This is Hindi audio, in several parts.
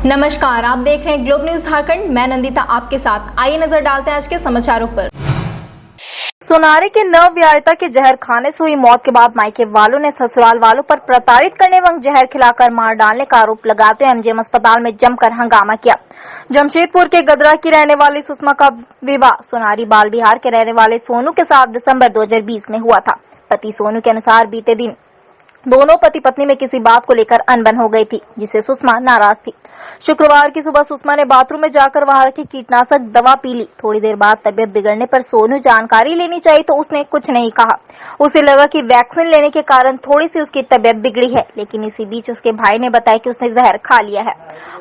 नमस्कार, आप देख रहे हैं ग्लोब न्यूज झारखंड। मैं नंदिता आपके साथ। आइए नजर डालते हैं आज के समाचारों पर। सोनारी के नवविवाहिता के जहर खाने से हुई मौत के बाद मायके वालों ने ससुराल वालों पर प्रताड़ित करने एवं जहर खिलाकर मार डालने का आरोप लगाते हुए एमजीएम अस्पताल में जमकर हंगामा किया। जमशेदपुर के गदरा की रहने वाली सुषमा का विवाह सोनारी बाल बिहार के रहने वाले सोनू के साथ दिसंबर 2020 में हुआ था। पति सोनू के अनुसार बीते दिन दोनों पति पत्नी में किसी बात को लेकर अनबन हो गई थी, जिससे सुषमा नाराज थी। शुक्रवार की सुबह सुषमा ने बाथरूम में जाकर वहां रखी कीटनाशक दवा पी ली। थोड़ी देर बाद तबियत बिगड़ने पर सोनू जानकारी लेनी चाहिए तो उसने कुछ नहीं कहा। उसे लगा कि वैक्सीन लेने के कारण थोड़ी सी उसकी तबियत बिगड़ी है, लेकिन इसी बीच उसके भाई ने बताया कि उसने जहर खा लिया है।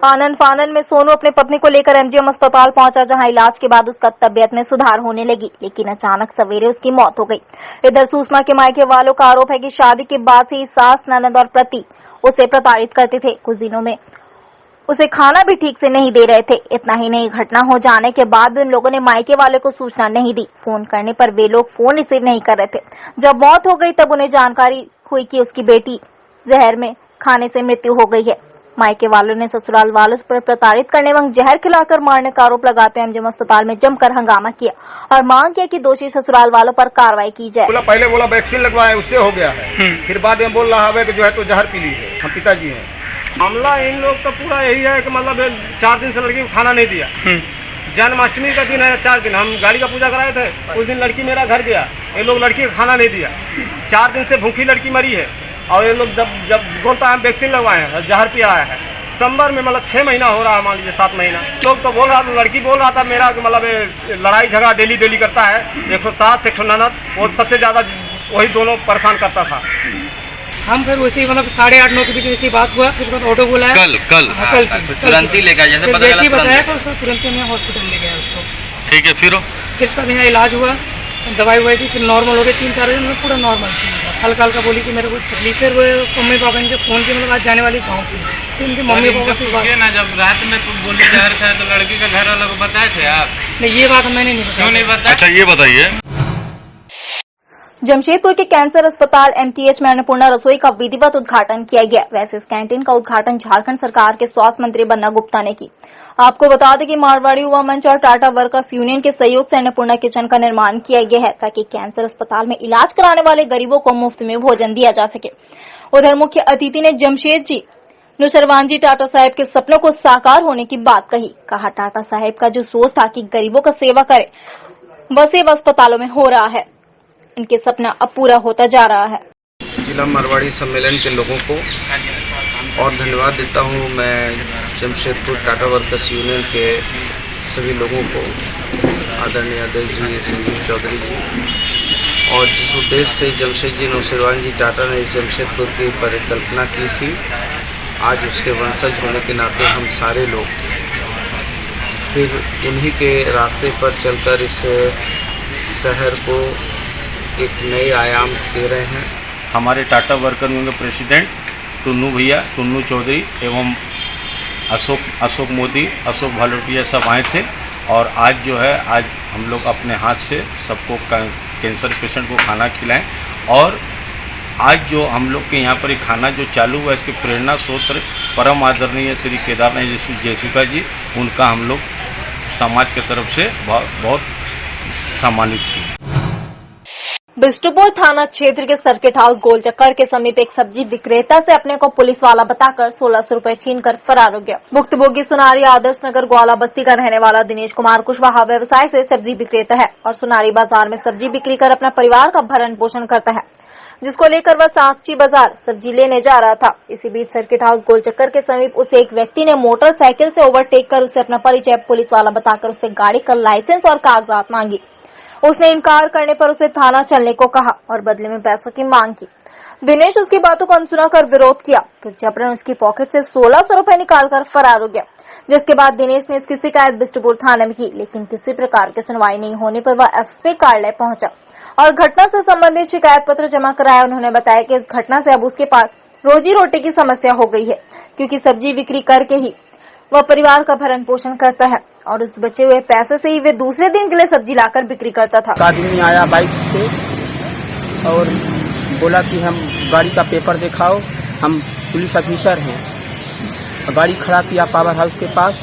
आनंद फानन में सोनू अपने पत्नी को लेकर एमजीएम अस्पताल पहुंचा, जहां इलाज के बाद उसका तबियत में सुधार होने लगी, लेकिन अचानक सवेरे उसकी मौत हो गई। इधर सुषमा के मायके वालों का आरोप है कि शादी के बाद से ही सास, ननद और पति उसे प्रताड़ित करते थे। कुछ दिनों में उसे खाना भी ठीक से नहीं दे रहे थे। इतना ही नहीं, घटना हो जाने के बाद भी उन लोगों ने मायके वाले को सूचना नहीं दी। फोन करने पर वे लोग फोन रिसीव नहीं कर रहे थे। जब मौत हो गई तब उन्हें जानकारी हुई कि उसकी बेटी जहर में खाने से मृत्यु हो गई है। मायके वालों ने ससुराल वालों पर प्रताड़ित करने एवं जहर खिलाकर मारने का आरोप लगाते हुए एमजीएम अस्पताल में जमकर हंगामा किया और मांग किया कि दोषी ससुराल वालों पर कार्रवाई की जाए। पहले बोला वैक्सीन लगवाए, उससे हो गया है। फिर बाद में बोल रहा है कि जो है तो जहर पी ली है। हम पिताजी हैं। मामला इन लोग का पूरा यही है कि मतलब 4 दिन से लड़की को खाना नहीं दिया। जन्माष्टमी का दिन है, 4 दिन हम गाड़ी का पूजा कराए थे। उस दिन लड़की मेरा घर गया, ये लोग लड़की को खाना नहीं दिया। 4 दिन से भूखी लड़की मरी है और ये लोग जब बोलता है वैक्सीन लगवाए हैं, जहर पिया है। सितंबर में मतलब 6 महीना हो रहा है, मान लीजिए 7 महीना। लोग तो बोल रहा था, लड़की बोल रहा था मेरा मतलब लड़ाई झगड़ा डेली करता है। 100 सास 100 ननद, वो सबसे ज़्यादा वही दोनों परेशान करता था। हम फिर उसी मतलब 8:30-9 के बीच में इसी बात हुआ। फिर उसके बाद ऑटो बोला कल तुरंत ही लेकर जैसे जैसे ही बताया तो उसको तुरंत ही हॉस्पिटल ले गया उसको। ठीक है, फिर उसका यहाँ इलाज हुआ, दवाई हुई थी, फिर नॉर्मल हो गई। 3-4 दिन में पूरा नॉर्मल थी। हल्का बोली कि मेरे को तकलीफ। फिर वो मम्मी पापा इनके फ़ोन की मतलब आज जाने वाली गाँव थी। फिर इनके मम्मी पापा से ना जब रात में बोली जहर खाए तो लड़की का घर वालों को बताए थे आप? नहीं, ये बात मैंने नहीं बताया। क्यों नहीं बताया? अच्छा ये बताइए। जमशेदपुर के कैंसर अस्पताल एमटीएच में अन्नपूर्णा रसोई का विधिवत उद्घाटन किया गया। वैसे इस कैंटीन का उद्घाटन झारखंड सरकार के स्वास्थ्य मंत्री बन्ना गुप्ता ने की। आपको बता दें कि मारवाड़ी युवा मंच और टाटा वर्कर्स यूनियन के सहयोग से अन्नपूर्णा किचन का निर्माण किया गया है, ताकि कैंसर अस्पताल में इलाज कराने वाले गरीबों को मुफ्त में भोजन दिया जा सके। उधर मुख्य अतिथि ने जमशेद जी नुसरवान जी टाटा साहेब के सपनों को साकार होने की बात कही। कहा, टाटा साहेब का जो सोच था कि गरीबों का सेवा करे, वह सेवा अस्पतालों में हो रहा है। इनके सपना अब पूरा होता जा रहा है। जिला मारवाड़ी सम्मेलन के लोगों को और धन्यवाद देता हूँ। मैं जमशेदपुर टाटा वर्कर्स यूनियन के सभी लोगों को, आदरणीय अध्यक्ष जी संजीव चौधरी जी, और जिस उद्देश्य से जमशेद जी नुसरवान जी टाटा ने जमशेदपुर की परिकल्पना की थी, आज उसके वंशज होने के नाते हम सारे लोग फिर उन्हीं के रास्ते पर चलकर इस शहर को एक नए आयाम दे रहे हैं। हमारे टाटा वर्कर यूनियन के प्रेसिडेंट टुन्नू भैया, टुन्नू चौधरी एवं अशोक मोदी, अशोक भालोटिया सब आए थे। और आज जो है, आज हम लोग अपने हाथ से सबको कैंसर पेशेंट को खाना खिलाएं। और आज जो हम लोग के यहाँ पर खाना जो चालू हुआ, इसके प्रेरणा स्रोत परम आदरणीय श्री केदारनाथ जयसुखा जी, उनका हम लोग समाज की तरफ से बहुत सम्मानित किए। बिष्टुपुर थाना क्षेत्र के सर्किट हाउस गोल चक्कर के समीप एक सब्जी विक्रेता से अपने को पुलिस वाला बताकर 1600 रुपए छीनकर फरार हो गया। भुक्तभोगी सुनारी आदर्श नगर ग्वाला बस्ती का रहने वाला दिनेश कुमार कुशवाहा व्यवसाय से सब्जी विक्रेता है और सुनारी बाजार में सब्जी बिक्री कर अपना परिवार का भरण पोषण करता है, जिसको लेकर वह सागची बाजार सब्जी लेने जा रहा था। इसी बीच सर्किट हाउस गोल चक्कर के समीप उसे एक व्यक्ति ने मोटरसाइकिल से ओवरटेक कर उसे अपना परिचय पुलिस वाला बताकर उससे गाड़ी का लाइसेंस और कागजात मांगी। उसने इनकार करने पर उसे थाना चलने को कहा और बदले में पैसों की मांग की। दिनेश उसकी बातों को अनसुना कर विरोध किया, फिर जबरन उसकी पॉकेट से 1600 रुपए निकालकर फरार हो गया। जिसके बाद दिनेश ने इसकी शिकायत बिष्टुपुर थाने में की, लेकिन किसी प्रकार की सुनवाई नहीं होने पर वह एसपी कार्यालय पहुंचा और घटना से संबंधित शिकायत पत्र जमा कराया। उन्होंने बताया कि इस घटना से अब उसके पास रोजी रोटी की समस्या हो गई है, क्योंकि सब्जी बिक्री करके ही वह परिवार का भरण पोषण करता है और उस बचे हुए पैसे से ही वे दूसरे दिन के लिए सब्जी लाकर बिक्री करता था। आदमी आया बाइक से और बोला कि हम गाड़ी का पेपर दिखाओ, हम पुलिस ऑफिसर हैं। गाड़ी खड़ा किया पावर हाउस के पास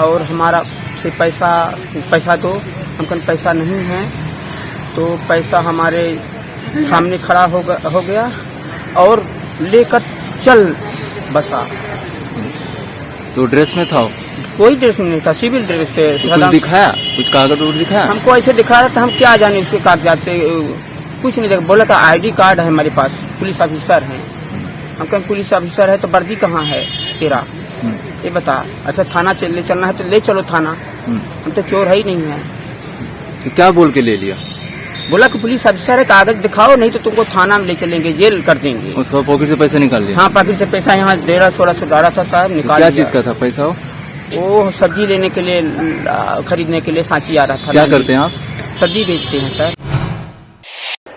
और हमारा से पैसा दो, हमको पैसा नहीं है। तो पैसा हमारे सामने खड़ा हो गया और लेकर चल बसा। तो ड्रेस में था? कोई ड्रेस में नहीं था, सिविल ड्रेस से। कुछ दिखाया, कुछ कागज दिखाया? हमको ऐसे दिखा रहा था, हम क्या जाने उसके कागजात से, कुछ नहीं देखा। बोला था ID कार्ड है हमारे पास, पुलिस ऑफिसर है। हम कहें पुलिस ऑफिसर है तो वर्दी कहाँ है तेरा, ये बता। अच्छा थाना ले चलना है तो ले चलो थाना, हम तो चोर है ही नहीं है। तो क्या बोल के ले लिया? बोला कि पुलिस ऑफिसर है, कागज दिखाओ नहीं तो तुमको थाना में ले चलेंगे, जेल कर देंगे। उसका पॉकेट से पैसा निकाल लिया? हाँ, पॉकेट से पैसा यहाँ 1300-1600 डाला था साहब, निकाल। क्या चीज का था पैसा? वो सब्जी लेने के लिए, खरीदने के लिए सांची आ रहा था। क्या करते हैं आप? सब्जी बेचते हैं सर।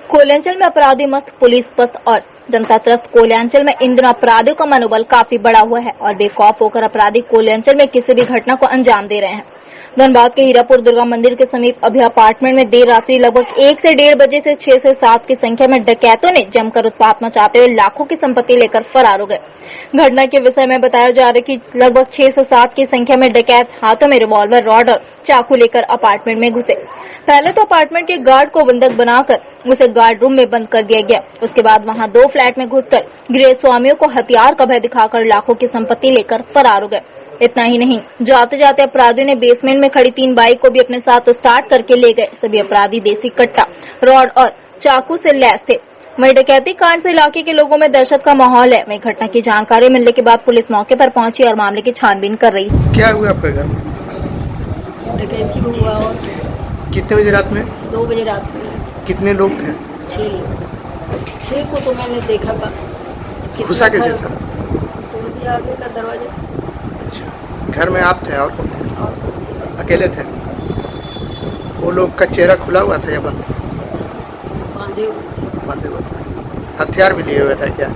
कोयलांचल में अपराधी मस्त, पुलिस पस्त और जनता त्रस्त। कोयलांचल में इन दिनों अपराधियों का मनोबल काफी बढ़ा हुआ है और बेखौफ होकर अपराधी कोयलांचल में किसी भी घटना को अंजाम दे रहे हैं। धनबाद के हीरापुर दुर्गा मंदिर के समीप अभी अपार्टमेंट में देर रात्रि लगभग 1 से 1.5 बजे से 6 से 7 की संख्या में डकैतों ने जमकर उत्पात मचाते हुए लाखों की संपत्ति लेकर फरार हो गए। घटना के विषय में बताया जा रहा है कि लगभग 6 से 7 की संख्या में डकैत हाथों में रिवॉल्वर, रॉड और चाकू लेकर अपार्टमेंट में घुसे। पहले तो अपार्टमेंट के गार्ड को बंधक बनाकर उसे गार्ड रूम में बंद कर दिया गया। उसके बाद वहां 2 फ्लैट में घुसकर गृह स्वामियों को हथियार का भय दिखाकर लाखों की संपत्ति लेकर फरार हो गए। इतना ही नहीं, जाते जाते अपराधियों ने बेसमेंट में खड़ी 3 बाइक को भी अपने साथ स्टार्ट करके ले गए। सभी अपराधी देसी कट्टा, रॉड और चाकू से लैस थे। वहीं डकैती कांड से इलाके के लोगों में दहशत का माहौल है। वहीं घटना की जानकारी मिलने के बाद पुलिस मौके पर पहुंची और मामले की छानबीन कर रही है। क्या हुआ आपके घर में? डकैती हुआ। और कितने बजे रात में? 2 बजे रात में। कितने लोग थे? 6 लोग। 6 को तो मैंने देखा था। घुसा कैसे था? तोड़ दिया आगे का दरवाजा। अच्छा, घर में आप थे और कौन थे? अकेले थे? वो लोग का चेहरा खुला हुआ था या बंद? बांधे हुए थे। बांधे हुए थे। हथियार भी लिए हुए था क्या?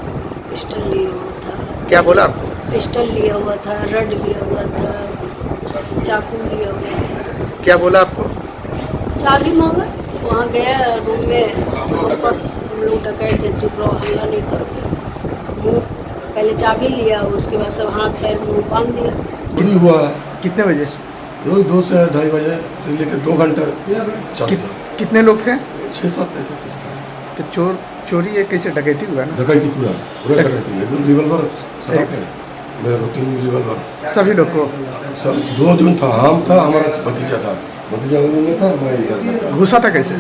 पिस्टल लिया हुआ था। क्या बोला आपको? पिस्टल लिया हुआ था, रड लिया हुआ था, चाकू लिया हुआ था। क्या बोला आपको? चाबी मांगा, वहाँ गया रूम में, हम लोग डकैत थे, चुप रहो, हल्ला नहीं करो। मुँह पहले चाबी लिया, उसके बाद सब हाथ पैर मुँह बांध दिया। चोरी हुआ कितने बजे? 2 से 2:30 बजे से लेकर 2 घंटे। कितने लोग थे? 6-7 ऐसे। तो चोरी है, कैसे डकैती हुआ ना? डकैती पूरा डकैती है। रिवॉल्वर मेरा 3 रिवॉल्वर। सभी लोग को? सब 2 जन था, हम था, हमारा भतीजा था, भतीजा में था, मैं इधर में था। घुसा था कैसे?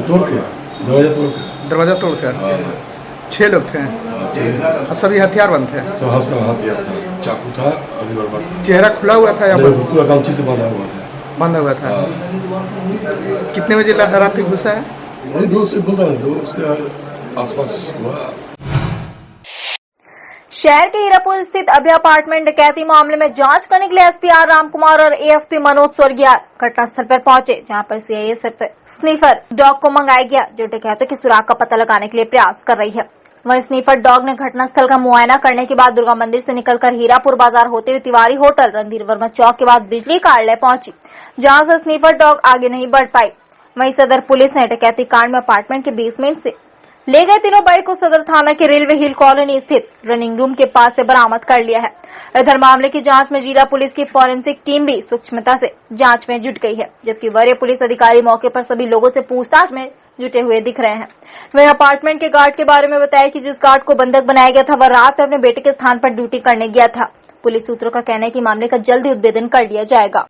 तोड़ के, दरवाजा तोड़कर। 6 लोग थे। सभी हथियार बंद थे? सब हथियार था, चाकू था, रिवॉल्वर था। चेहरा खुला हुआ था या पूरा गमछी से बांधा हुआ था? बांधा हुआ था। कितने बजे रात घुसा है? 2 से बोलता नहीं, 2 उसके आसपास हुआ। शहर के हीरापुर स्थित अभय अपार्टमेंट डकैती मामले में जांच करने के लिए एसपी आर रामकुमार और एएसपी मनोज स्वर्गियाल घटनास्थल पर पहुंचे, जहां पर सीआईए स्नीफर डॉग को मंगाया गया, जो डकैतों की सुराग का पता लगाने के लिए प्रयास कर रही है। वहीं स्नीफर डॉग ने घटनास्थल का मुआयना करने के बाद दुर्गा मंदिर से निकलकर हीरापुर बाजार होते हुए तिवारी होटल, रणधीर वर्मा चौक के बाद बिजली कार्यालय पहुंची, जहां से स्नीफर डॉग आगे नहीं बढ़ पाई। वहीं सदर पुलिस ने डकैती कांड में अपार्टमेंट के बेसमेंट से ले गए तीनों बाइक को सदर थाना के रेलवे हिल कॉलोनी स्थित रनिंग रूम के पास से बरामद कर लिया है। इधर मामले की जांच में जिला पुलिस की फॉरेंसिक टीम भी सूक्ष्मता से जांच में जुट गई है, जबकि वरीय पुलिस अधिकारी मौके पर सभी लोगों से पूछताछ में जुटे हुए दिख रहे हैं। वहीं अपार्टमेंट के गार्ड के बारे में बताया कि जिस गार्ड को बंधक बनाया गया था वह रात में अपने बेटे के स्थान पर ड्यूटी करने गया था। पुलिस सूत्रों का कहना है कि मामले का जल्द ही उद्भेदन कर लिया जाएगा।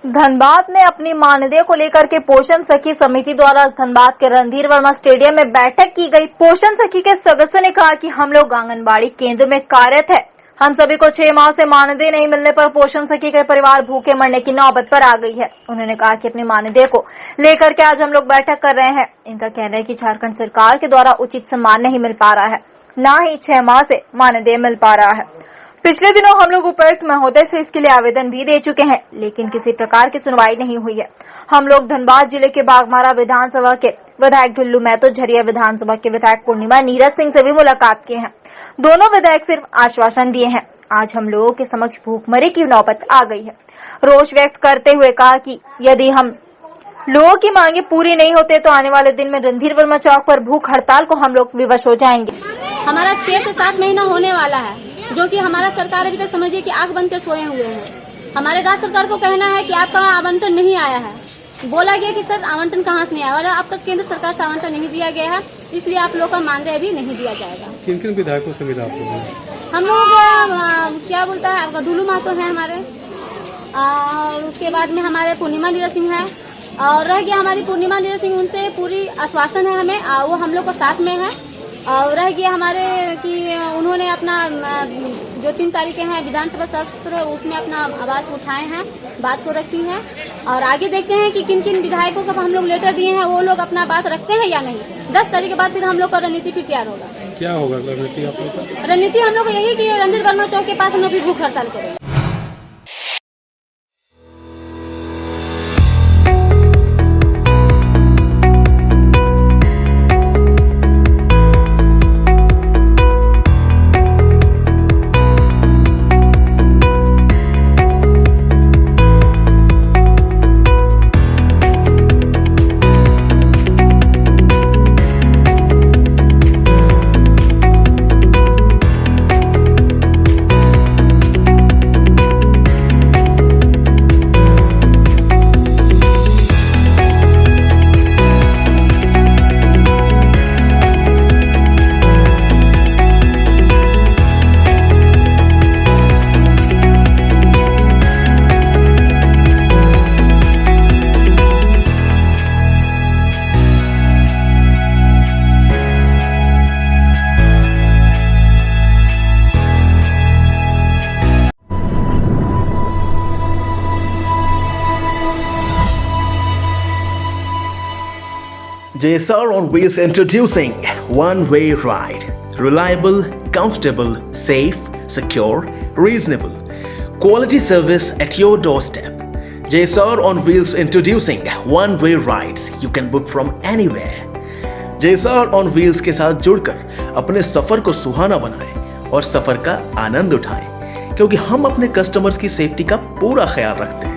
धनबाद में अपनी मानदेय को लेकर के पोषण सखी समिति द्वारा धनबाद के रणधीर वर्मा स्टेडियम में बैठक की गई। पोषण सखी के सदस्यों ने कहा कि हम लोग आंगनबाड़ी केंद्र में कार्यरत है, हम सभी को 6 माह से मानदेय नहीं मिलने पर पोषण सखी के परिवार भूखे मरने की नौबत पर आ गई है। उन्होंने कहा कि अपनी मानदेय को लेकर के आज हम लोग बैठक कर रहे हैं। इनका कहना है कि झारखंड सरकार के द्वारा उचित सम्मान नहीं मिल पा रहा है, न ही 6 माह से मानदेय मिल पा रहा है। पिछले दिनों हम लोग उपायुक्त महोदय से इसके लिए आवेदन भी दे चुके हैं, लेकिन किसी प्रकार की सुनवाई नहीं हुई है। हम लोग धनबाद जिले के बाघमारा विधानसभा के विधायक ढुल्लू महतो, झरिया विधानसभा के विधायक पूर्णिमा नीरज सिंह से भी मुलाकात की है। दोनों विधायक सिर्फ आश्वासन दिए हैं। आज हम लोगों के समक्ष भूखमरी की नौबत आ गई है। रोष व्यक्त करते हुए कहा कि यदि हम लोगों की मांगे पूरी नहीं होते तो आने वाले दिन में रणधीर वर्मा चौक पर भूख हड़ताल को हम लोग विवश हो जाएंगे। हमारा 6 से 7 महीना होने वाला है, जो कि हमारा सरकार अभी तक समझिए कि आंख बंद कर सोए हुए हैं। हमारे राज्य सरकार को कहना है कि आपका आवंटन नहीं आया है। बोला गया कि सर आवंटन कहाँ से नहीं आया, और आपका केंद्र सरकार से आवंटन नहीं दिया गया है, इसलिए आप लोग का मानदेय अभी नहीं दिया जाएगा। किन किन विधायकों से मिला आपको? हम लोग क्या बोलता है आपका ढुलू महतो है हमारे, और उसके बाद में हमारे पूर्णिमा लीला सिंह है, और रह गया हमारी पूर्णिमा लीला सिंह, उनसे पूरी आश्वासन है हमें, वो हम लोग को साथ में है। और रह गया हमारे कि उन्होंने अपना जो 3 तारीखें हैं विधानसभा सत्र उसमें अपना आवाज उठाए हैं, बात को रखी है, और आगे देखते हैं कि किन किन विधायकों को हम लोग लेटर दिए हैं वो लोग अपना बात रखते हैं या नहीं। 10 तारीख के बाद फिर हम लोग का रणनीति फिर तैयार होगा। क्या होगा रणनीति आप लोग का? रणनीति हम लोग यही कि रणधीर वर्मा चौक के पास हम लोग भी भूख हड़ताल करेंगे। JSR on Wheels introducing one-way ride. Reliable, comfortable, safe, secure, reasonable. Quality service at your doorstep. JSR on Wheels introducing one-way rides. You can book from anywhere. JSR on Wheels के साथ जुड़कर अपने सफर को सुहाना बनाएं और सफर का आनंद उठाएं, क्योंकि हम अपने कस्टमर्स की सेफ्टी का पूरा ख्याल रखते हैं।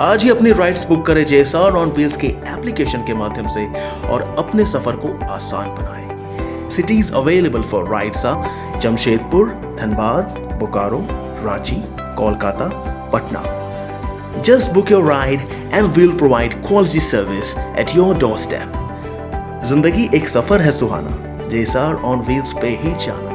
आज ही अपनी राइड्स बुक करें JSR on Wheels के एप्लीकेशन के माध्यम से और अपने सफर को आसान बनाएं। Cities available for rides are Jamshedpur, Dhanbad, Bokaro, Ranchi, Kolkata, Patna. Just book your ride and we'll provide quality service at your doorstep. जिंदगी एक सफर है सुहाना, JSR on Wheels पे ही जाना।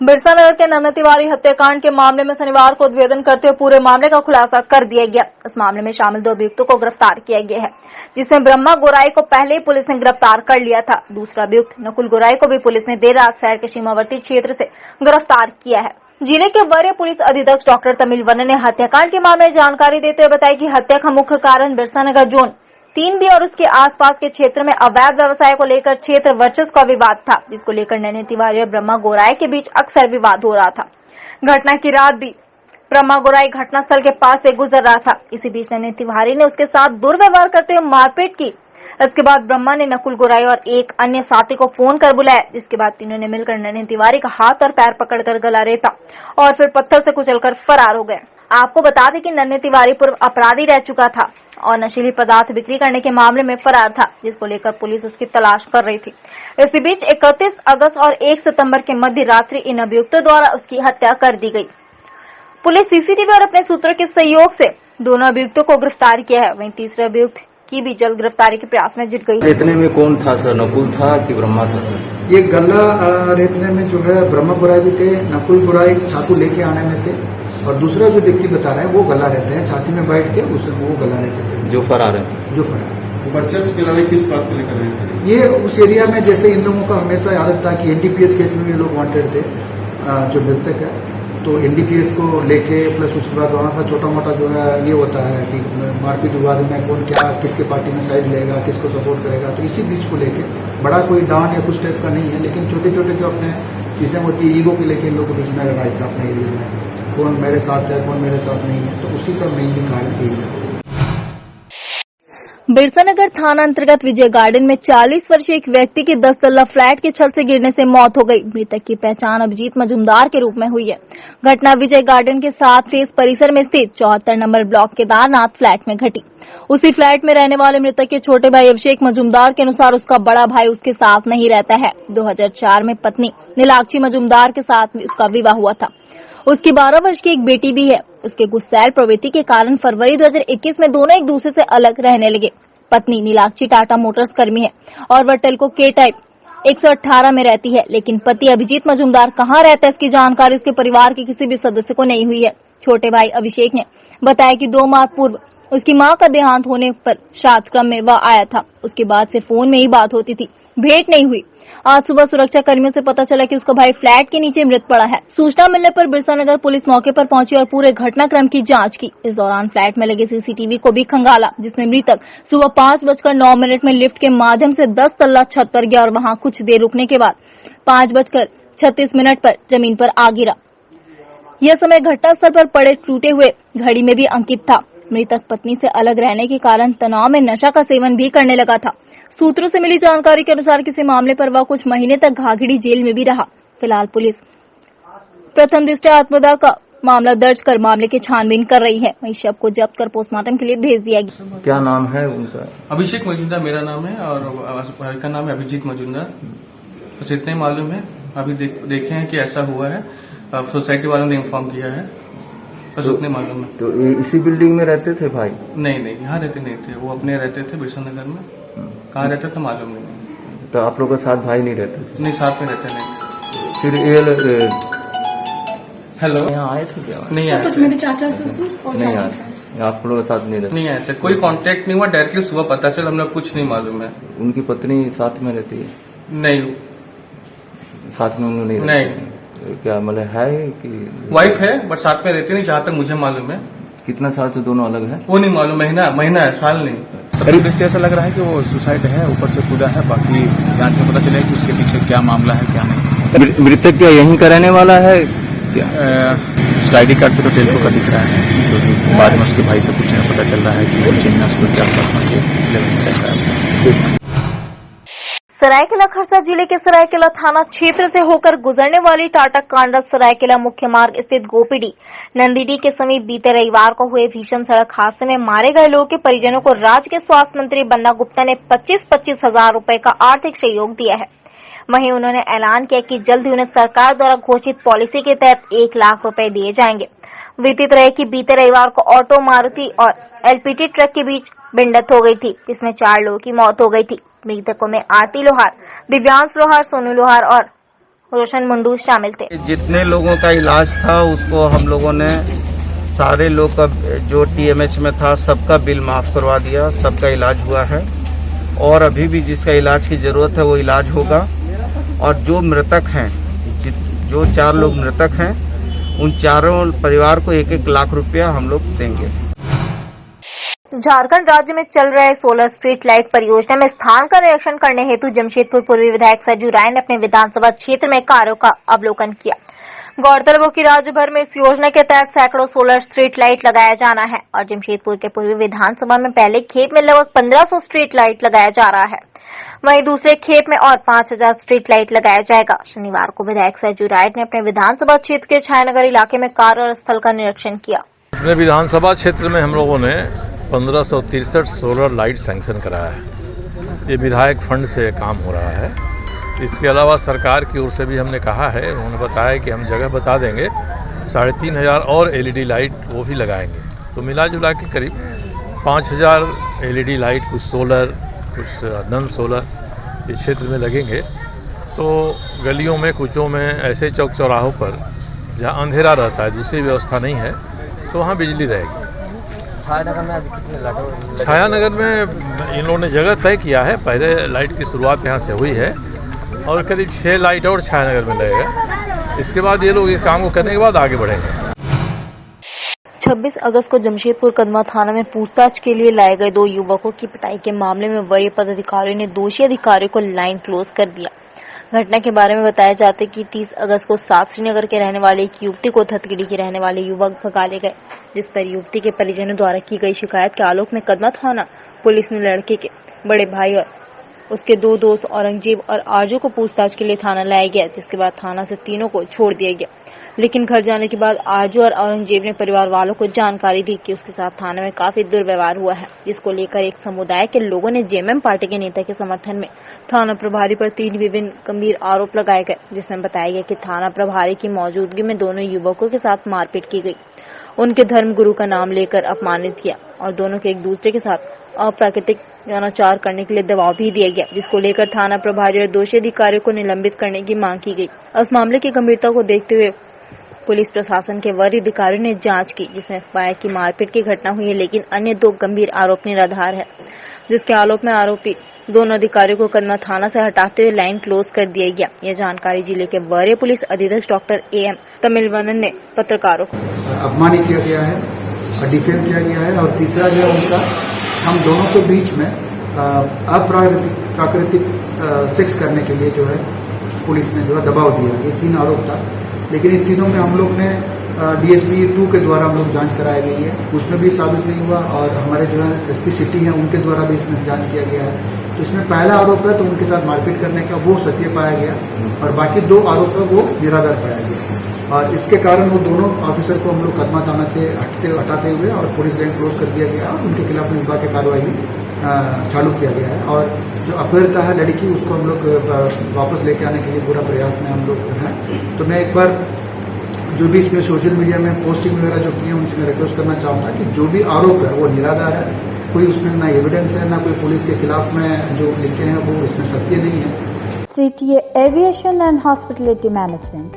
बिरसा नगर के नन्ना तिवारी हत्याकांड के मामले में शनिवार को उद्भेदन करते हुए पूरे मामले का खुलासा कर दिया गया। इस मामले में शामिल 2 अभियुक्तों को गिरफ्तार किया गया है, जिसमें ब्रह्मा गोराई को पहले ही पुलिस ने गिरफ्तार कर लिया था। दूसरा अभियुक्त नकुल गोराई को भी पुलिस ने देर रात शहर के सीमावर्ती क्षेत्र से गिरफ्तार किया है। जिले के वरीय पुलिस अधीक्षक डॉक्टर तमिल वर्मा ने हत्याकांड के मामले में जानकारी देते हुए बताया कि हत्या का मुख्य कारण बिरसा नगर जोन 3B और उसके आसपास के क्षेत्र में अवैध व्यवसाय को लेकर क्षेत्र वर्चस्व का विवाद था, जिसको लेकर नन्हे तिवारी और ब्रह्मा गोराई के बीच अक्सर विवाद हो रहा था। घटना की रात भी ब्रह्मा गोराई घटनास्थल के पास से गुजर रहा था। इसी बीच नन्हे तिवारी ने उसके साथ दुर्व्यवहार करते हुए मारपीट की। इसके बाद ब्रह्मा ने नकुल गोराई और एक अन्य साथी को फोन कर बुलाया, जिसके बाद तीनों ने मिलकर नन्हे तिवारी का हाथ और पैर पकड़कर गला रेता और फिर पत्थर से कुचलकर फरार हो गए। आपको बता दें कि नन्हे तिवारी पूर्व अपराधी रह चुका था और नशीली पदार्थ बिक्री करने के मामले में फरार था, जिसको लेकर पुलिस उसकी तलाश कर रही थी। इसी बीच 31 अगस्त और 1 सितंबर के मध्य रात्रि इन अभियुक्तों द्वारा उसकी हत्या कर दी गई। पुलिस सीसीटीवी और अपने सूत्रों के सहयोग से दोनों अभियुक्तों को गिरफ्तार किया है। वहीं तीसरे अभियुक्त की भी जल्द गिरफ्तारी के प्रयास में जुट गई। इतने में कौन था सर, नकुल था कि ब्रह्मा था सर? ये गला रेतने में जो है ब्रह्मा गोराई भी थे, नकुल गोराई चाकू लेके आने में थे, और दूसरा जो व्यक्ति बता रहे हैं वो गला रहते हैं, छाती में बैठ के उसे वो गला रहते थे। जो फरार है? जो फरार है। वर्चस्व पिलाने किस बात को लेकर है? ये उस एरिया में जैसे इन लोगों का हमेशा आदत था कि NDPS केस में ये लोग वांटेड थे, जो मृतक है, तो NDPS को लेके प्लस उसके बाद वहाँ का छोटा मोटा जो है ये होता है कि मारपीट विवाद में कौन क्या किसके पार्टी में साइड लेगा, किसको सपोर्ट करेगा, तो इसी बीच को लेके बड़ा कोई डांड या कुछ टाइप का नहीं है, लेकिन छोटे छोटे जो अपने चीजें होती है ईगो के लेके इन लोगों के बीच में लड़ाई था अपने एरिया में, कौन मेरे साथ है कौन मेरे साथ नहीं है, तो उसी का मेन कारण यही है। बिरसानगर थाना अंतर्गत विजय गार्डन में 40 वर्षीय एक व्यक्ति की 10 तल्ला फ्लैट की छत से गिरने से मौत हो गई। मृतक की पहचान अभिजीत मजूमदार के रूप में हुई है। घटना विजय गार्डन के 7 फेज परिसर में स्थित 74 नंबर ब्लॉक केदारनाथ फ्लैट में घटी। उसी फ्लैट में रहने वाले मृतक के छोटे भाई अभिषेक मजूमदार के अनुसार उसका बड़ा भाई उसके साथ नहीं रहता है। 2004 में पत्नी नीलाक्षी मजूमदार के साथ उसका विवाह हुआ था। उसकी 12 वर्ष की एक बेटी भी है। उसके गुस्सैल प्रवृत्ति के कारण फरवरी 2021 में दोनों एक दूसरे से अलग रहने लगे। पत्नी नीलाक्षी टाटा मोटर्स कर्मी है और वह टेल्को के टाइप 118 में रहती है, लेकिन पति अभिजीत मजूमदार कहाँ रहता है इसकी जानकारी उसके परिवार के किसी भी सदस्य को नहीं हुई है। छोटे भाई अभिषेक ने बताया कि 2 माह पूर्व उसकी मां का देहांत होने पर श्राद्ध क्रम में वह आया था। उसके बाद से फोन में ही बात होती थी, भेंट नहीं हुई। आज सुबह सुरक्षा कर्मियों से पता चला कि उसका भाई फ्लैट के नीचे मृत पड़ा है। सूचना मिलने पर बिरसानगर पुलिस मौके पर पहुंची और पूरे घटनाक्रम की जांच की। इस दौरान फ्लैट में लगे सीसीटीवी को भी खंगाला, जिसमें मृतक सुबह 5:09 में लिफ्ट के माध्यम से 10 तल्ला छत पर गया और वहां कुछ देर रुकने के बाद 5:36 पर जमीन पर आ गिरा। यह समय घटनास्थल पर पड़े टूटे हुए घड़ी में भी अंकित था। मृतक पत्नी से अलग रहने के कारण तनाव में नशा का सेवन भी करने लगा था। सूत्रों से मिली जानकारी के अनुसार किसी मामले पर वह कुछ महीने तक घाघड़ी जेल में भी रहा। फिलहाल पुलिस प्रथम दृष्टया आत्मदाह का मामला दर्ज कर मामले की छानबीन कर रही है। वहीं शव को जब्त कर पोस्टमार्टम के लिए भेज दिया गया। क्या नाम है उनका? अभिषेक मजूमदार मेरा नाम है और भाई का नाम है अभिजीत मजूमदार। बस इतना ही मालूम है। अभी देखे हैं कि ऐसा हुआ है, सोसाइटी वालों ने इन्फॉर्म किया है, बस उतने मालूम है। तो इसी बिल्डिंग में रहते थे भाई? नहीं, यहाँ रहते नहीं थे, वो अपने रहते थे बिरसानगर में। कहाँ रहते थे मालूम नहीं। तो आप लोग के साथ भाई नहीं रहते थे? नहीं, साथ में रहते नहीं। फिर ये हेलो, यहाँ आए थे क्या? नहीं आए थे। मेरे चाचा ससुर और नहीं आए, आप लोग के साथ नहीं रहते? नहीं आए थे, कोई कांटेक्ट नहीं हुआ। डायरेक्टली सुबह पता चला, हम लोग कुछ नहीं मालूम है। उनकी पत्नी साथ में रहती है? नहीं, साथ में उन्होंने नहीं। क्या मतलब है कि वाइफ है बट साथ में रहती नहीं, जहाँ तक मुझे मालूम है। कितना साल से दोनों अलग हैं? वो नहीं मालूम, महीना है, साल नहीं। करीब इससे ऐसा लग रहा है कि वो सुसाइड है, ऊपर से कूदा है। बाकी जांच में पता चलेगा कि उसके पीछे क्या मामला है क्या नहीं। मृतक क्या यहीं का रहने वाला है क्या? उसका आईडी कार्ड पे तो टेल्को का दिख रहा है, जो बाद में उसके भाई से पूछने में पता चल रहा है कि वो चेन्नई स्कूल के आसपास में 11 रहता है। सरायकेला खरसा जिले के सरायकेला थाना क्षेत्र से होकर गुजरने वाली टाटा कांडा सरायकेला मुख्य मार्ग स्थित गोपीडी नंदीडी के समीप बीते रविवार को हुए भीषण सड़क हादसे में मारे गए लोगों के परिजनों को राज्य के स्वास्थ्य मंत्री बन्ना गुप्ता ने 25-25 हजार रूपये का आर्थिक सहयोग दिया है। वहीं उन्होंने ऐलान किया कि जल्द ही उन्हें सरकार द्वारा घोषित पॉलिसी के तहत 1 लाख रूपये दिए जाएंगे। विदित रहे कि बीते रविवार को ऑटो मारुति और एलपीटी ट्रक के बीच भिड़ंत हो गई थी, जिसमें 4 लोगों की मौत हो गई थी। मृतकों में आरती लोहार, दिव्यांश लोहार, सोनू लोहार और रोशन मुंडू शामिल थे। जितने लोगों का इलाज था उसको हम लोगों ने सारे लोग का जो टीएमएच में था सबका बिल माफ करवा दिया, सबका इलाज हुआ है और अभी भी जिसका इलाज की जरूरत है वो इलाज होगा। और जो मृतक हैं, जो 4 लोग मृतक हैं, उन चारों परिवार को 1-1 लाख रुपया हम लोग देंगे। झारखंड राज्य में चल रहे सोलर स्ट्रीट लाइट परियोजना में स्थान का निरीक्षण करने हेतु जमशेदपुर पूर्वी विधायक सरजू राय ने अपने विधानसभा क्षेत्र में कार्यों का अवलोकन किया। गौरतलब हो कि राज्य भर में इस योजना के तहत सैकड़ों सोलर स्ट्रीट लाइट लगाया जाना है और जमशेदपुर के पूर्वी विधानसभा में पहले खेप में लगभग 1500 स्ट्रीट लाइट लगाया जा रहा है। वहीं दूसरे खेप में और 5000 स्ट्रीट लाइट लगाया जाएगा। शनिवार को विधायक सरजू राय ने अपने विधानसभा क्षेत्र के छायानगर इलाके में कार्य स्थल का निरीक्षण किया। अपने विधानसभा क्षेत्र में हम लोगों ने 1563 सोलर लाइट सैंक्शन कराया है। ये विधायक फंड से काम हो रहा है। इसके अलावा सरकार की ओर से भी हमने कहा है, उन्होंने बताया कि हम जगह बता देंगे, 3500 और एलईडी लाइट वो भी लगाएंगे। तो मिला जुला के करीब 5000 एलईडी लाइट, कुछ सोलर कुछ नॉन सोलर इस क्षेत्र में लगेंगे। तो गलियों में, कुचों में, ऐसे चौक चौराहों पर जहाँ अंधेरा रहता है, दूसरी व्यवस्था नहीं है, तो वहाँ बिजली रहेगी। छायानगर में आज कितने लाइट? छायानगर में इन लोगों ने जगह तय किया है। पहले लाइट की शुरुआत यहाँ से हुई है और करीब 6 लाइट और छायानगर में लगेगा। इसके बाद ये लोग इस काम को करने के बाद आगे बढ़ेंगे। 26 अगस्त को जमशेदपुर कदमा थाना में पूछताछ के लिए लाए गए 2 युवकों की पिटाई के मामले में वरीय पदाधिकारियों ने दोषी अधिकारियों को लाइन क्लोज कर दिया। घटना के बारे में बताया जाता है कि 30 अगस्त को शास्त्रीनगर के रहने वाले एक युवती को धतगिरी के रहने वाले युवक भगा ले गए, जिस पर युवती के परिजनों द्वारा की गई शिकायत के आलोक में कदमा थाना पुलिस ने लड़के के बड़े भाई और उसके 2 दोस्त औरंगजेब और आरजू को पूछताछ के लिए थाना लाया गया, जिसके बाद थाना से तीनों को छोड़ दिया गया। लेकिन घर जाने के बाद आरजू और औरंगजेब ने परिवार वालों को जानकारी दी कि उसके साथ थाने में काफी दुर्व्यवहार हुआ है, जिसको लेकर एक समुदाय के लोगों ने जेएमएम पार्टी के नेता के समर्थन में थाना प्रभारी पर 3 विभिन्न गंभीर आरोप लगाए गए, जिसमें बताया गया कि थाना प्रभारी की मौजूदगी में दोनों युवकों के साथ मारपीट की गई, उनके धर्म गुरु का नाम लेकर अपमानित किया और दोनों के एक दूसरे के साथ अप्राकृतिक अनाचार करने के लिए दबाव भी दिया गया, जिसको लेकर थाना प्रभारी और दोषी अधिकारियों को निलंबित करने की मांग की गई। इस मामले की गंभीरता को देखते हुए पुलिस प्रशासन के वरीय अधिकारियों ने जांच की, जिसमें पाया कि मारपीट की घटना हुई है, लेकिन अन्य 2 गंभीर आरोप निराधार है, जिसके आरोप में आरोपी दोनों अधिकारियों को कदमा थाना से हटाते हुए लाइन क्लोज कर दिया गया। यह जानकारी जिले के वरीय पुलिस अधीक्षक डॉक्टर AM तमिलवनन ने पत्रकारों को अपमानित किया गया है, डिफेम किया गया है और तीसरा जो उनका हम दोनों के बीच में अप्राकृतिक सेक्स करने के लिए जो है पुलिस ने जो है दबाव दिया। ये 3 आरोप था, लेकिन इस तीनों में हम लोग ने DSP 2 के द्वारा हम लोग जांच कराई गई है, उसमें भी साबित नहीं हुआ और हमारे जो है SP सिटी है उनके द्वारा भी इसमें जांच किया गया है। तो इसमें पहला आरोप है तो उनके साथ मारपीट करने का वो सत्य पाया गया और बाकी 2 आरोप है वो निराधार पाया गया और इसके कारण वो दोनों ऑफिसर को हम लोग कदमा थाना से हटाते हुए और पुलिस लाइन क्लोज कर दिया गया और उनके खिलाफ विभाग की कार्रवाई भी चालू किया गया है और जो अपहृता है लड़की उसको हम लोग वापस लेके आने के लिए पूरा प्रयास में हम लोग हैं। तो मैं एक बार जो भी इसमें सोशल मीडिया में पोस्टिंग वगैरह जो की है उनसे मैं रिक्वेस्ट करना चाहूँगा कि जो भी आरोप है वो निराधार है, कोई उसमें ना एविडेंस है ना कोई पुलिस के खिलाफ में जो लिखे हैं वो इसमें सत्य नहीं है। CTA Aviation and Hospitality Management.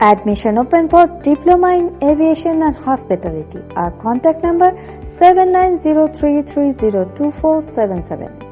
Admission open for Diploma in Aviation and Hospitality. Our contact number 7903302477.